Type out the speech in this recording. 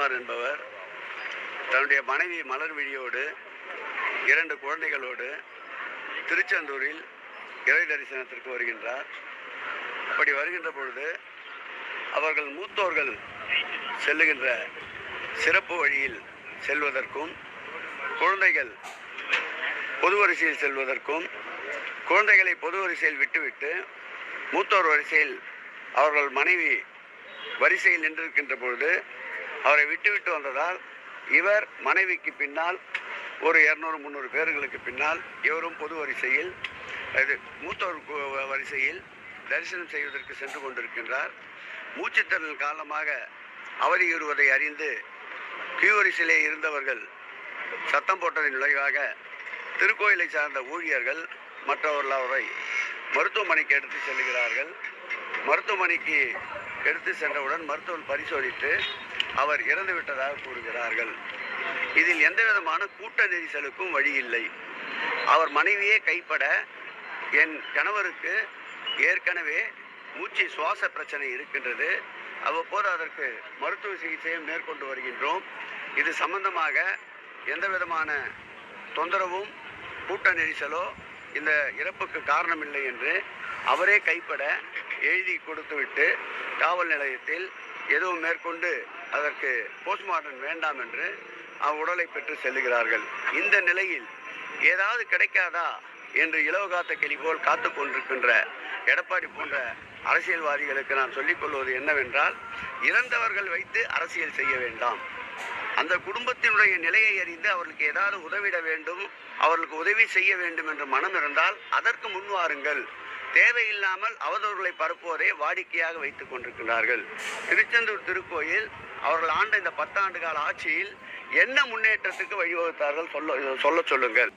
போஸ்குமார் என்பவர் தன்னுடைய மனைவி மலர்விழியோடு 2 குழந்தைகளோடு திருச்செந்தூரில் இறை தரிசனத்திற்கு வருகின்றார். அப்படி வருகின்ற பொழுது அவர்கள் மூத்தோர்கள் செல்லுகின்ற சிறப்பு வழியில் செல்வதற்கும், குழந்தைகள் பொது வரிசையில் செல்வதற்கும், குழந்தைகளை பொது வரிசையில் விட்டுவிட்டு மூத்தோர் வரிசையில் அவர்கள் மனைவி வரிசையில் நின்றிருக்கின்ற பொழுது அவரை விட்டுவிட்டு வந்ததால் இவர் மனைவிக்கு பின்னால் ஒரு 200-300 பேர்களுக்கு பின்னால் இவரும் பொது வரிசையில் மூத்தோர் வரிசையில் தரிசனம் செய்வதற்கு சென்று கொண்டிருக்கின்றார். மூச்சுத்திறல் காரணமாக அவதியுறுவதை அறிந்து கியூ வரிசையிலே இருந்தவர்கள் சத்தம் போட்டதின் விளைவாக திருக்கோயிலை சார்ந்த ஊழியர்கள் மற்றவர்கள் அவரை மருத்துவமனைக்கு எடுத்து செல்கிறார்கள். மருத்துவமனைக்கு எடுத்து சென்றவுடன் மருத்துவர் பரிசோதித்து அவர் இறந்து விட்டதாக கூறுகிறார்கள். இதில் எந்த விதமான கூட்ட நெரிசலுக்கும் வழி இல்லை. அவர் மனைவியே கைப்பட என் கணவருக்கு ஏற்கனவே மூச்சு சுவாச பிரச்சனை இருக்கின்றது, அவ்வப்போது அதற்கு மருத்துவ சிகிச்சையை மேற்கொண்டு வருகின்றோம். இது சம்பந்தமாக எந்த விதமான தொந்தரவும் கூட்ட நெரிசலோ இந்த இறப்புக்கு காரணமில்லை என்று அவரே கைப்பட எழுதி கொடுத்துவிட்டு காவல் நிலையத்தில் எதுவும் மேற்கொண்டு அதற்கு போஸ்ட்மார்ட்டம் வேண்டாம் என்று உடலை பெற்று செல்லுகிறார்கள். இந்த நிலையில் ஏதாவது கிடைக்காதா என்று இலவு காத்த கிளி போல் காத்து கொண்டிருக்கின்ற எடப்பாடி போன்ற அரசியல்வாதிகளுக்கு நான் சொல்லிக்கொள்வது என்னவென்றால், இறந்தவர்கள் வைத்து அரசியல் செய்ய வேண்டாம். அந்த குடும்பத்தினுடைய நிலையை அறிந்து அவர்களுக்கு ஏதாவது உதவிட வேண்டும், அவர்களுக்கு உதவி செய்ய வேண்டும் என்ற மனம் இருந்தால் அதற்கு முன்வாருங்கள். தேவையில்லாமல் அவதூறுகளை பரப்புவதை வாடிக்கையாக வைத்துக் கொண்டிருக்கிறார்கள். திருச்செந்தூர் திருக்கோயில் அவர்கள் ஆண்ட இந்த 10 ஆண்டு கால ஆட்சியில் என்ன முன்னேற்றத்துக்கு வழிவகுத்தார்கள் சொல்ல சொல்லுங்கள்.